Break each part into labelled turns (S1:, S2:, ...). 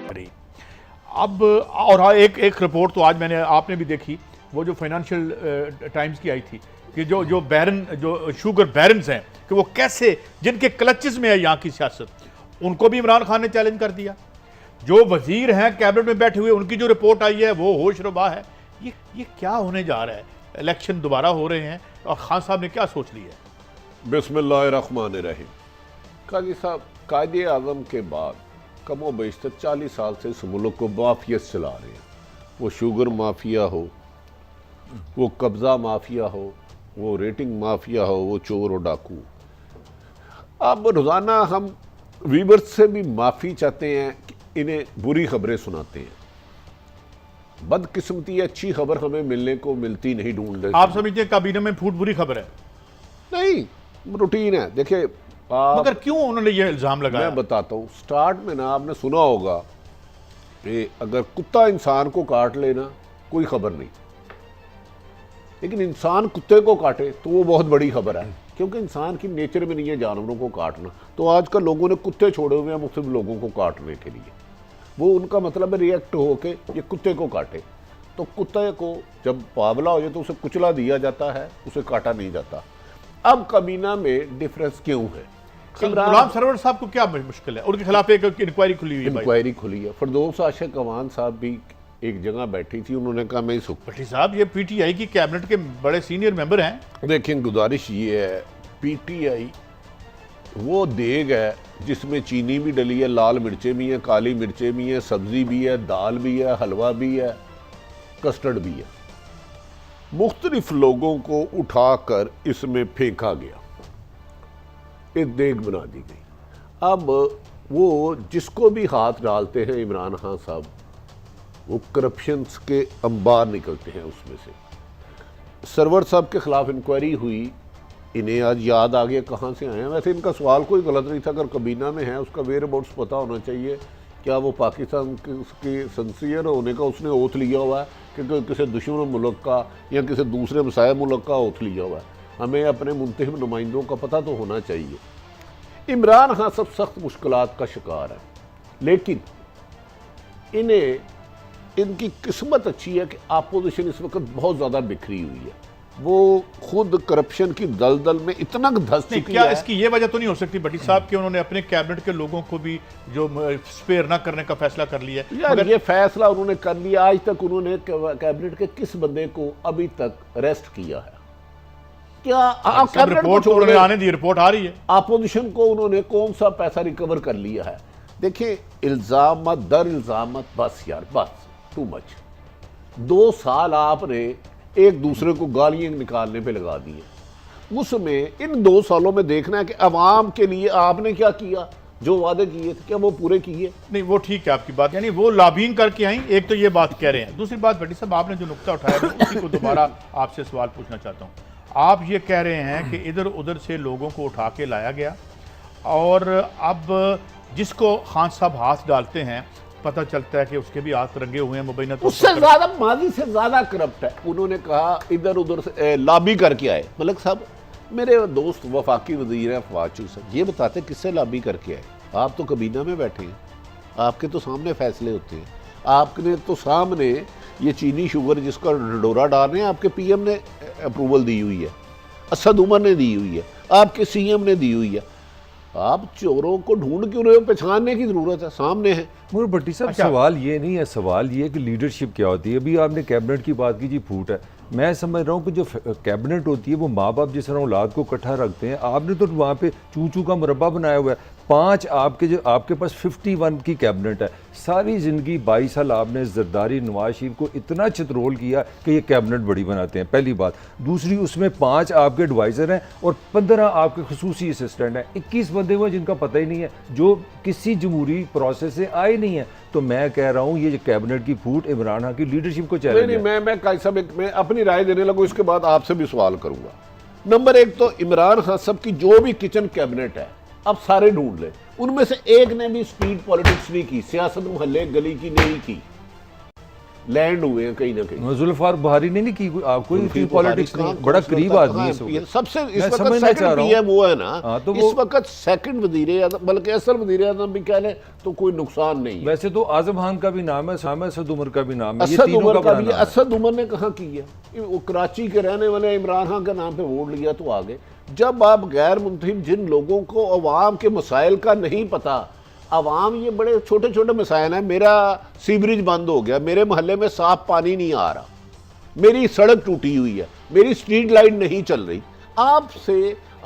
S1: रही। अब और हाँ, एक रिपोर्ट तो आज मैंने आपने भी देखी, वो जो फाइनेंशियल टाइम्स की आई थी कि जो बैरन जो शुगर बैरन्स हैं कि वो कैसे जिनके क्लचेस में है यहाँ की सियासत, उनको भी इमरान खान ने चैलेंज कर दिया। जो वजीर हैं कैबिनेट में बैठे हुए, उनकी जो रिपोर्ट आई है वो होशरुबा है। ये क्या होने जा रहा है? इलेक्शन दोबारा हो रहे हैं और खान साहब ने क्या सोच लिया है?
S2: बिस्मिल्लाहिर्रहमानिर्रहीम। काजी साहब कायदे आज़म के बाद कमो बेशतर 40 साल से इस मुल्क को माफिया चला रहे हैं। वो शुगर माफिया हो, वो कब्ज़ा माफिया हो, वो रेटिंग माफिया हो, वो चोर और डाकू। अब रोज़ाना हम वीवर्स से भी माफ़ी चाहते हैं कि इन्हें बुरी खबरें सुनाते हैं। बदकिस्मती अच्छी खबर हमें मिलने को मिलती नहीं, ढूंढ
S1: आप समझते हैं काबीना में फूट बुरी खबर है?
S2: नहीं, रूटीन है। देखिए
S1: मगर क्यों उन्होंने ये इल्जाम लगाया?
S2: मैं बताता हूँ। स्टार्ट में ना आपने सुना होगा कि अगर कुत्ता इंसान को काट लेना कोई खबर नहीं, लेकिन इंसान कुत्ते को काटे तो वो बहुत बड़ी खबर है, क्योंकि इंसान की नेचर में नहीं है जानवरों को काटना। तो आजकल लोगों ने कुत्ते छोड़े हुए हैं मुख्तलिफ लोगों को काटने के लिए। वो उनका मतलब है रिएक्ट होके ये कुत्ते को काटे। तो कुत्ते को जब पावला हो जाए तो उसे कुचला दिया जाता है, उसे काटा नहीं जाता। अब काबीना में डिफरेंस क्यों है?
S1: गुलाम सरवर साहब को क्या मुश्किल है? उनके खिलाफ एक इंक्वायरी खुली हुई है।
S2: इंक्वायरी खुली है। फरदौस आशिक अवान साहब भी एक जगह बैठी थी, उन्होंने कहा मैं इस
S1: भट्टी साहब ये पीटीआई की कैबिनेट के बड़े सीनियर मेंबर हैं।
S2: देखिए गुजारिश ये है, पीटीआई वो देग है जिसमें चीनी भी डली है, लाल मिर्चें भी हैं, काली मिर्चें भी हैं, सब्जी भी है, दाल भी है, हलवा भी है, कस्टर्ड भी है। मुख्तलिफ लोगों को उठाकर इसमें फेंका गया, एक देग बना दी गई। अब वो जिसको भी हाथ डालते हैं इमरान खान साहब, वो करप्शंस के अंबार निकलते हैं उसमें से। सरवर साहब के खिलाफ इंक्वायरी हुई, इन्हें आज याद आ गया कहाँ से आए हैं। वैसे इनका सवाल कोई गलत नहीं था, अगर कबीना में है उसका वेयर अबाउट्स पता होना चाहिए। क्या वो पाकिस्तान के सिंसियर होने का उसने ओथ लिया हुआ है कि किसी दुश्मन मुल्क का या किसी दूसरे मसाए मुल्क का ओथ लिया हुआ है? हमें अपने मुंतखब नुमाइंदों का पता तो होना चाहिए। इमरान खान सब सख्त मुश्किलात का शिकार है, लेकिन इन्हें इनकी किस्मत अच्छी है कि अपोजिशन इस वक्त बहुत ज़्यादा बिखरी हुई है। वो खुद करप्शन की दलदल में इतना धंस चुकी
S1: क्या
S2: है।
S1: इसकी ये वजह तो नहीं हो सकती भट्टी साहब कि उन्होंने अपने कैबिनेट के लोगों को भी जो स्पेयर ना करने का फैसला कर लिया है?
S2: यार ये फैसला उन्होंने कर लिया। आज तक उन्होंने कैबिनेट के किस बंदे को अभी तक अरेस्ट किया है? क्या आप
S1: रिपोर्ट उन्होंने आने दी, रिपोर्ट आ रही है।
S2: अपोजिशन को उन्होंने कौन सा पैसा रिकवर कर लिया है? देखिए इल्जाम दर इल्जाम, बस यार बस, टू मच। 2 साल आपने एक दूसरे को गालियां निकालने पे लगा दी है। उसमें इन 2 सालों में देखना है कि अवाम के लिए आपने क्या किया, जो वादे किए थे क्या वो पूरे किए?
S1: नहीं वो ठीक है आपकी बात, यानी वो लॉबिंग करके आई, एक तो ये बात कह रहे हैं। दूसरी बात भट्टी साहब आपने जो नुक्ता उठाया मैं उसी को दोबारा आपसे सवाल पूछना चाहता हूँ। आप ये कह रहे हैं कि इधर उधर से लोगों को उठा के लाया गया और अब जिसको खान साहब हाथ डालते हैं पता चलता है कि उसके भी हाथ रंगे हुए हैं मुबैना।
S2: उससे ज्यादा माजी से ज्यादा करप्ट है। उन्होंने कहा इधर उधर से लॉबी करके आए। मलिक साहब मेरे दोस्त वफाकी वजीर हैं फवाद चौधरी, ये बताते किससे लॉबी करके आए? आप तो कबीना में बैठे हैं, आपके तो सामने फैसले होते हैं। आपने तो सामने ये चीनी शुगर जिसका डोरा डाल रहे हैं, आपके पीएम ने अप्रूवल दी हुई है, असद उमर ने दी हुई है, आपके सीएम ने दी हुई है। आप चोरों को ढूंढ क्यों रहे हो? पहचानने की जरूरत है, सामने है।
S3: मगर भट्टी साहब सवाल ये नहीं है, सवाल ये है कि लीडरशिप क्या होती है। अभी आपने कैबिनेट की बात की जी, फूट है। मैं समझ रहा हूँ कि जो कैबिनेट होती है वो माँ बाप जिस तरह औलाद को इकट्ठा रखते हैं, आपने तो वहाँ पे चूचू का मुरब्बा बनाया हुआ है। 5 आपके पास 51 की कैबिनेट है। सारी ज़िंदगी 22 साल आपने जरदारी नवाज शरीफ को इतना चित्रोल किया कि ये कैबिनेट बड़ी बनाते हैं, पहली बात। दूसरी, उसमें 5 आपके एडवाइज़र हैं और 15 आपके खसूसी असिस्टेंट हैं। 21 बंदे हुए जिनका पता ही नहीं है, जो किसी जमहूरी प्रोसेस से आए नहीं है। तो मैं कह रहा हूँ ये कैबिनेट की फूट इमरान खान की लीडरशिप को चैलेंज है।
S2: मैं अपनी राय देने लगूँ, इसके बाद आपसे भी सवाल करूंगा। नंबर 1 तो इमरान खान साहब की जो भी किचन कैबिनेट है अब सारे ढूंढ ले, उनमें से एक ने भी स्पीड पॉलिटिक्स नहीं की, सियासत मोहल्ले गली की नहीं की। लैंड हुए हैं कहीं ना कहीं।
S3: जुल्फार बुखारी ने नहीं की, आपको इतनी पॉलिटिक्स नहीं, बड़ा करीब आदमी है इस वक्त।
S2: सबसे इस
S3: मैं
S2: वक्त
S3: समझना चाह
S2: सेकंड
S3: रहा हूं।
S2: पीएम वो है ना,
S3: हाँ, तो
S2: इस
S3: वो
S2: वक्त सेकंड वजीर आज़म, बल्कि असल वजीर आज़म भी कह लें तो कोई नुकसान नहीं है।
S3: वैसे तो आजम खान का भी नाम है, असद उमर का भी नाम है, ये
S2: असद
S3: तीनों
S2: उमर
S3: का
S2: का
S3: बड़ा
S2: भी,
S3: नाम है।
S2: असद उमर ने कहाँ की है, वो कराची के रहने वाले इमरान खान के नाम पे वोट लिया तो आगे। जब आप गैर मुंतखब जिन लोगों को अवाम के मसाइल का नहीं पता, अवाम ये बड़े छोटे छोटे मसाइल हैं, मेरा सीवरेज बंद हो गया, मेरे मोहल्ले में साफ पानी नहीं आ रहा, मेरी सड़क टूटी हुई है, मेरी स्ट्रीट लाइट नहीं चल रही,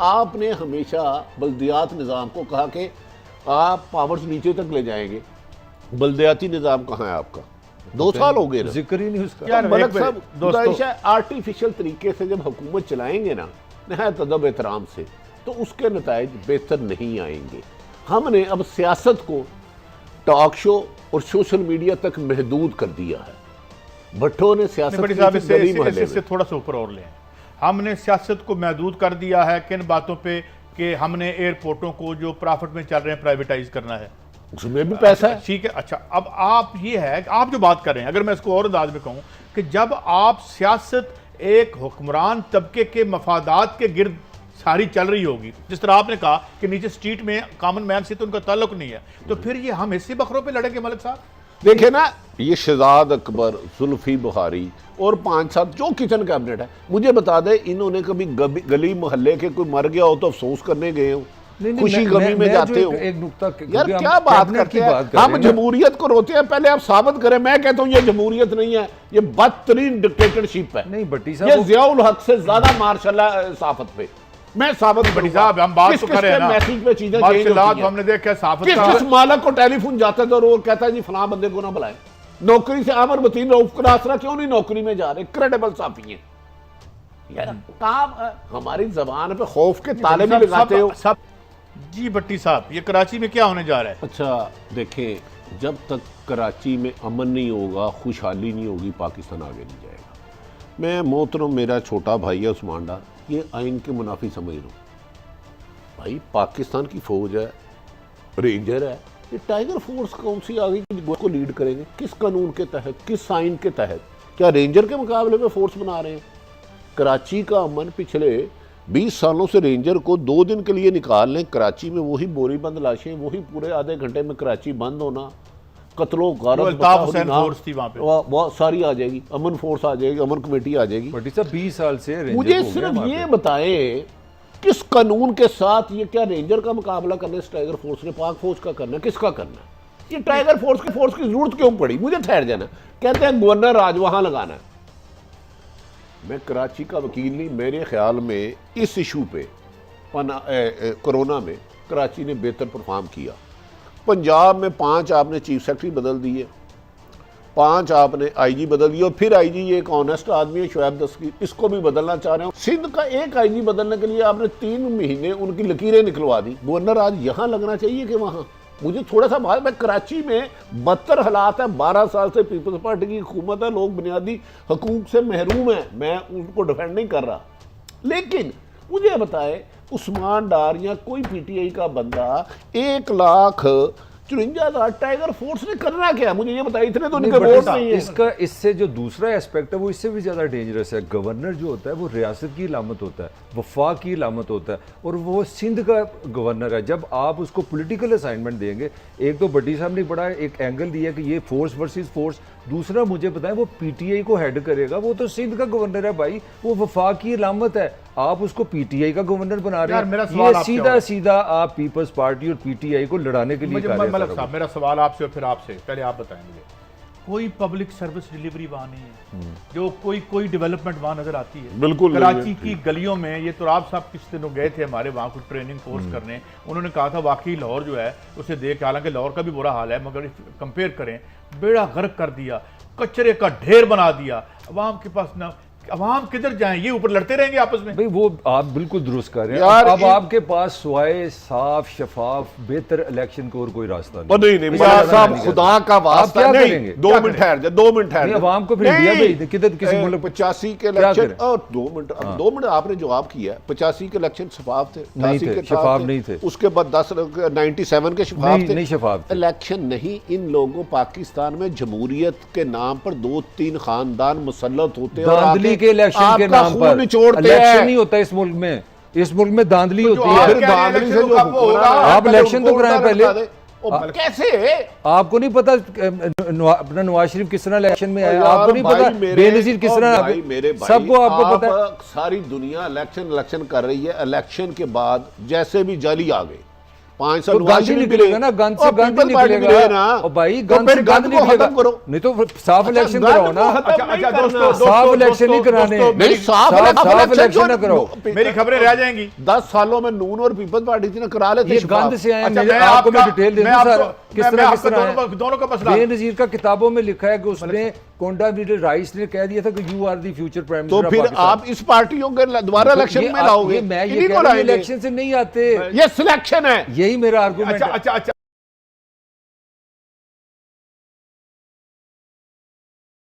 S2: आपने हमेशा बल्दियात निज़ाम को कहा कि आप पावर्स नीचे तक ले जाएंगे। बल्दियाती निज़ाम कहाँ है आपका? 2 साल हो गए ना,
S3: जिक्र ही नहीं उसका।
S1: यार,
S2: मलक
S1: एक मिनट,
S2: साहब गुजारिश है, आर्टिफिशियल तरीके से जब हुकूमत चलाएंगे ना नहायत अदब एहतराम से, तो उसके नताइज बेहतर नहीं आएंगे। हमने अब सियासत को टॉक शो और सोशल मीडिया तक महदूद कर दिया है। भट्टो ने सियासत
S1: बड़ी
S2: की
S1: साहब
S2: थी गली मोहल्ले
S1: इससे
S2: में।
S1: थोड़ा सा ऊपर और लें। हमने सियासत को महदूद कर दिया है किन बातों पे कि हमने एयरपोर्टों को जो प्रॉफिट में चल रहे हैं प्राइवेटाइज करना है,
S2: उसमें भी पैसा है।
S1: ठीक है। अच्छा, अब आप ये है कि आप जो बात कर रहे हैं, अगर मैं इसको और अंदाज में कहूं कि जब आप सियासत एक हुक्मरान तबके के मफादात के गिर्द सारी चल रही होगी, जिस तरह आपने कहा कि नीचे स्ट्रीट में कॉमन मैन से तो उनका ताल्लुक नहीं है, तो फिर ये हम हिस्से बखरों पे लड़ेंगे मलिक साहब?
S2: देखे ना, ये शहजाद अकबर, जुल्फी बुखारी और 5-7 जो किचन कैबिनेट है, मुझे बता दे इन्होंने कभी गली मोहल्ले के कोई मर गया हो तो अफसोस करने गए हो, खुशी गमी में जाते हो?
S3: एक नुक्ता
S2: यार क्या बात करते हैं हम, जमहूरियत को रोते हैं, पहले आप साबित करें। मैं कहता हूं ये जमहूरियत नहीं है, ये बदतरीन डिक्टेटरशिप है।
S3: नहीं भट्टी
S2: ये
S3: साहब,
S2: जियाउल हक से ज्यादा मार्शल साफत पे मैं साबित
S1: बड़ी साहब, हम बात तो कर रहे हैं ना,
S2: मैसेज पे चीजें चेंज
S1: मार्शल
S2: होती हैं।
S1: हमने देखा साफत
S2: किस मालक को टेलीफोन जाता था और वो कहता है जी फलां बंदे को ना बुलाए। नौकरी से आमर वतीन रऊफ का आसरा क्यों नहीं नौकरी में जा रहे? क्रेडिबल साफी है यार। काम हमारी जबान पे खौफ के ताले भी लगाते हो
S1: सब। जी भट्टी साहब, ये कराची में क्या होने जा रहा है?
S2: अच्छा देखें, जब तक कराची में अमन नहीं होगा, खुशहाली नहीं होगी, पाकिस्तान आगे नहीं जाएगा। मैं मोहतरम, मेरा छोटा भाई है उस्मान डार, ये आइन के मुनाफी समझ रहा हूँ। भाई पाकिस्तान की फौज है, रेंजर है, ये टाइगर फोर्स कौन सी आगे को लीड करेंगे? किस कानून के तहत, किस आइन के तहत? क्या रेंजर के मुकाबले में फोर्स बना रहे हैं? कराची का अमन पिछले 20 सालों से रेंजर को 2 दिन के लिए निकाल लें, कराची में वही बोरीबंद लाशें, वही पूरे आधे घंटे में कराची बंद होना, कत्लो गारत
S1: अल्ताफ हुसैन फोर्स थी वहां पे,
S2: बहुत सारी आ जाएगी, अमन फोर्स आ जाएगी, अमन कमेटी आ जाएगी।
S3: भट्टी साहब 20 साल से रेंजर
S2: मुझे
S3: हो गया
S2: सिर्फ
S3: वहाँ
S2: ये
S3: पे।
S2: बताएं किस कानून के साथ ये, क्या रेंजर का मुकाबला करना है टाइगर फोर्स ने? पाक फौज का करना है? किसका करना है? ये टाइगर फोर्स की जरूरत क्यों पड़ी? मुझे ठहर जाना, कहते हैं गवर्नर राज वहां लगाना है। मैं कराची का वकील नहीं, मेरे ख्याल में इस इशू पे कोरोना में कराची ने बेहतर परफॉर्म किया। पंजाब में 5 आपने चीफ सेक्रेटरी बदल दिए, 5 आपने आईजी बदल दिए, और फिर आईजी ये एक ऑनेस्ट आदमी है शुएब दस्तगीर, इसको भी बदलना चाह रहे हो। सिंध का एक आईजी बदलने के लिए आपने 3 महीने उनकी लकीरें निकलवा दी। गवर्नर आज यहाँ लगना चाहिए कि वहाँ? मुझे थोड़ा सा बात, मैं कराची में 72 हालात है, 12 साल से पीपल्स पार्टी की हुकूमत है, लोग बुनियादी हकूक से महरूम हैं, मैं उनको डिफेंड नहीं कर रहा, लेकिन मुझे बताए उस्मान डार या कोई पीटीआई का बंदा 1,54,000 टाइगर फोर्स ने करना क्या? मुझे ये बताइए, इतने तो
S3: नहीं,
S2: उनके
S3: बट
S2: वोट नहीं है।
S3: इसका इससे जो दूसरा एस्पेक्ट है वो इससे भी ज़्यादा डेंजरस है। गवर्नर जो होता है वो रियासत की इलामत होता है, वफाक की इलामत होता है, और वो सिंध का गवर्नर है। जब आप उसको पॉलिटिकल असाइनमेंट देंगे, एक तो भट्टी साहब ने बड़ा एक एंगल दिया कि ये फोर्स वर्सेस फोर्स, दूसरा मुझे बताएं वो पीटीआई को हेड करेगा, वो तो सिंध का गवर्नर है भाई, वो वफाक की इलामत है, आप उसको पीटीआई का गवर्नर बना रहे हैं। ये सीधा सीधा आप पीपल्स पार्टी और पीटीआई को लड़ाने के लिए
S1: मेरा सवाल आपसे और फिर आपसे, पहले आप बताएं मुझे, कोई पब्लिक सर्विस डिलीवरी वहां नहीं है, जो कोई डेवलपमेंट वहां नजर आती है?
S2: बिल्कुल
S1: कराची की गलियों में, ये तो आप साहब किस दिनों गए थे हमारे वहाँ कुछ ट्रेनिंग कोर्स करने, उन्होंने कहा था वाकई लाहौर जो है उसे देख, हालांकि लाहौर का भी बुरा हाल है, मगर कंपेयर करें, बेड़ा गर्क कर दिया, कचरे का ढेर बना दिया, अवाम के पास ना, अवाम किधर जाएं, ये ऊपर लड़ते रहेंगे आपस में।
S3: भाई वो आप बिल्कुल दुरुस्त कर रहे हैं।
S2: यार,
S3: अब आपके पास सिवाय साफ शफाफ बेहतर इलेक्शन को और कोई रास्ता नहीं।
S2: नहीं नहीं
S3: इस
S2: मियां
S3: तरह
S2: साहब,
S3: नहीं
S2: खुदा का वास्ता
S3: क्या
S2: नहीं,
S3: करेंगे?
S2: 2 मिनट ठहर जा, 2 मिनट ठहर
S3: नहीं,
S2: जा।
S3: अवाम को फिर
S2: नहीं,
S3: इंडिया भेज दे, किधर किसी मुल्क
S2: 85 के
S3: क्या
S2: इलेक्शन,
S3: करें?
S2: और 2 मिनट, अब 2 मिनट आपने जवाब किया। 85 के इलेक्शन शफाफ थे,
S3: नहीं
S2: 88
S3: थे,
S2: के
S3: शफाफ नहीं थे।
S2: उसके बाद 97 के शफाफ
S3: नहीं,
S2: थे।
S3: नहीं शफाफ थे।
S2: इलेक्शन नहीं, इन लोगों पाकिस्तान में जमहूरियत के नाम पर 2-3 खानदान मुसल्लत होते हैं और
S3: धांधली
S2: आके
S3: के इलेक्शन के
S2: आपका
S3: नाम
S2: खून
S3: पर
S2: निचोड़ते
S3: इलेक्शन
S2: हैं।
S3: नहीं होता इस मुल्क में। इस मुल्क में धांधली
S1: जो
S3: होती
S1: आप
S3: है।
S2: फिर
S1: कह रहे हैं
S2: धांधली से
S1: इलेक्शन
S2: जो
S1: तो आपको
S2: हुक्मरान
S1: होगा।
S2: है,
S3: आप इलेक्शन तो कराएं पहले।
S2: कैसे?
S3: आपको नहीं पता अपना नवाज शरीफ किस तरह इलेक्शन में आया?
S2: यार
S3: आपको नहीं
S2: भाई
S3: पता
S2: मेरे-
S3: बेनजीर किस
S2: और
S3: तरह?
S2: भाई मेरे भाई,
S3: सबको आपको
S2: आप
S3: पता है।
S2: सारी दुनिया इलेक्शन कर रही है। इलेक्शन के बाद जैसे भी जाली आ गई, 5 साल
S3: तो गंद ही निकलेगा ना, गंद से गंद ही निकलेगा। और भाई
S2: तो
S3: गंद
S2: फिर
S3: से
S2: गंद
S3: गंद
S2: को
S3: निकलेगा।
S2: खत्म करो।
S3: नहीं तो साफ इलेक्शन
S2: गंद
S3: कराओ
S2: को
S3: ना।
S2: खत्म
S1: अच्छा
S2: नहीं
S1: अच्छा
S2: करना।
S1: दोस्तों
S3: साफ
S1: दोस्तों
S3: इलेक्शन नहीं कराने।
S1: दोस्तों,
S2: नहीं, साफ
S3: साफ इलेक्शन ना कराओ।
S1: मेरी खबरें रह जाएंगी।
S2: 10 सालों में नून और पीपल्स पार्टी थी ना, करा लेते
S3: ये
S2: शफाफ।
S3: गंद से आए।
S1: अच्छा,
S3: मेरे
S1: मैं
S3: आपको मैं
S1: आपका-
S3: डिटेल दे
S1: मैं
S3: दूं
S1: आपको-
S3: सर, किस
S1: मैं
S3: तरह किस
S1: आपका
S3: तरह
S1: दोनों का मसला।
S3: बेनजीर का किताबों में लिखा है कि उसने कोंडा राइस ने कह दिया था कि you are the future prime
S2: तो
S3: मिनिस्टर
S2: फिर आप इस पार्टियों के दोबारा इलेक्शन में लाओगे,
S3: मैं ये
S2: इन्हीं
S3: कह
S2: को
S3: रहा हूं,
S2: लाएंगे।
S3: इलेक्शन से नहीं आते।
S2: ये सिलेक्शन है।
S3: यही मेरा आर्गुमेंट
S1: अच्छा
S3: है।
S1: अच्छा अच्छा